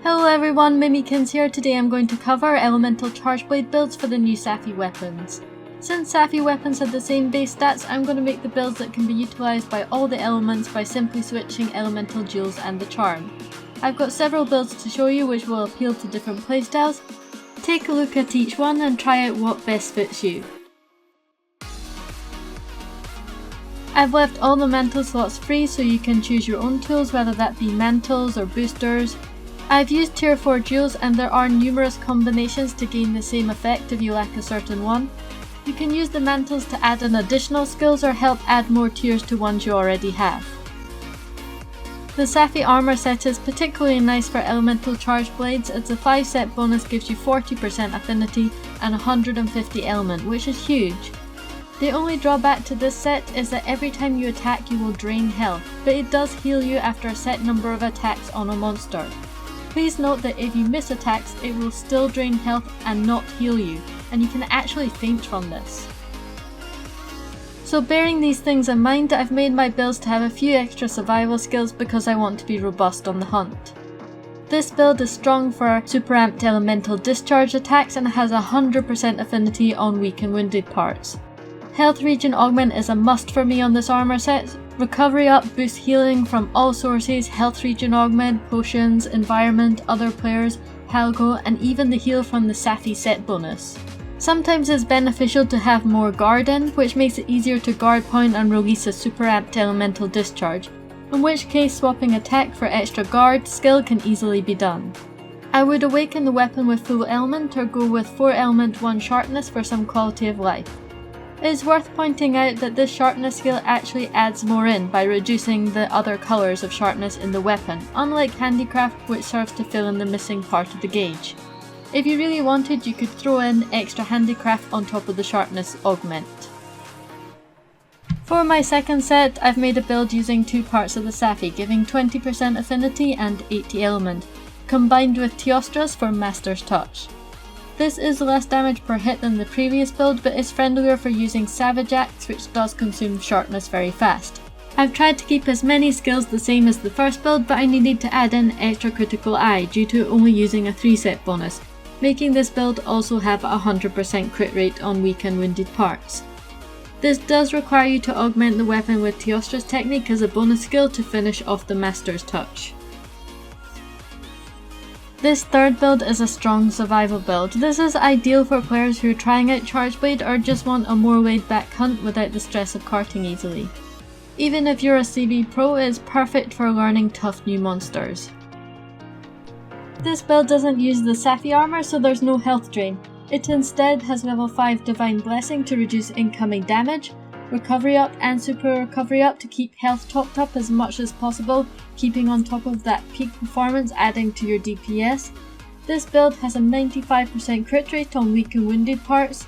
Hello everyone, Mimikins here. Today I'm going to cover elemental charge blade builds for the new Safi weapons. Since Safi weapons have the same base stats, I'm going to make the builds that can be utilised by all the elements by simply switching elemental jewels and the charm. I've got several builds to show you which will appeal to different playstyles. Take a look at each one and try out what best fits you. I've left all the mantle slots free so you can choose your own tools, whether that be mantles or boosters. I've used tier 4 jewels and there are numerous combinations to gain the same effect if you lack a certain one. You can use the mantles to add an additional skills or help add more tiers to ones you already have. The Safi armor set is particularly nice for elemental charge blades as the 5 set bonus gives you 40% affinity and 150 element, which is huge. The only drawback to this set is that every time you attack you will drain health, but it does heal you after a set number of attacks on a monster. Please note that if you miss attacks, it will still drain health and not heal you, and you can actually faint from this. So bearing these things in mind, I've made my builds to have a few extra survival skills because I want to be robust on the hunt. This build is strong for super amped elemental discharge attacks and has 100% affinity on weak and wounded parts. Health regen augment is a must for me on this armor set. Recovery up boosts healing from all sources, health regen augment, potions, environment, other players, Halgo, and even the heal from the Safi set bonus. Sometimes it's beneficial to have more guard in, which makes it easier to guard point and release a super amped elemental discharge, in which case swapping attack for extra guard skill can easily be done. I would awaken the weapon with full element or go with 4 element 1 sharpness for some quality of life. It is worth pointing out that this sharpness skill actually adds more in by reducing the other colours of sharpness in the weapon, unlike handicraft which serves to fill in the missing part of the gauge. If you really wanted, you could throw in extra handicraft on top of the sharpness augment. For my second set, I've made a build using 2 parts of the Safi, giving 20% affinity and 80 element, combined with Teostras for Master's Touch. This is less damage per hit than the previous build, but is friendlier for using Savage Axe, which does consume sharpness very fast. I've tried to keep as many skills the same as the first build, but I needed to add in extra critical eye due to only using a 3 set bonus, making this build also have a 100% crit rate on weak and wounded parts. This does require you to augment the weapon with Teostra's technique as a bonus skill to finish off the Master's Touch. This third build is a strong survival build. This is ideal for players who are trying out Charge Blade or just want a more laid back hunt without the stress of carting easily. Even if you're a CB pro, it is perfect for learning tough new monsters. This build doesn't use the Safi armor, so there's no health drain. It instead has level 5 Divine Blessing to reduce incoming damage, recovery up and super recovery up to keep health topped up as much as possible, keeping on top of that peak performance adding to your DPS. This build has a 95% crit rate on weak and wounded parts.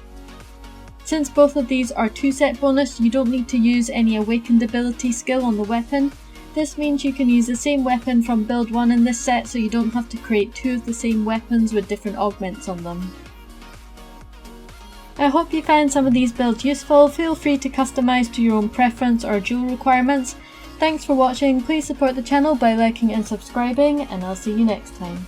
Since both of these are 2 set bonus, you don't need to use any awakened ability skill on the weapon. This means you can use the same weapon from build 1 in this set, so you don't have to create 2 of the same weapons with different augments on them. I hope you found some of these builds useful. Feel free to customize to your own preference or jewel requirements. Thanks for watching, please support the channel by liking and subscribing, and I'll see you next time.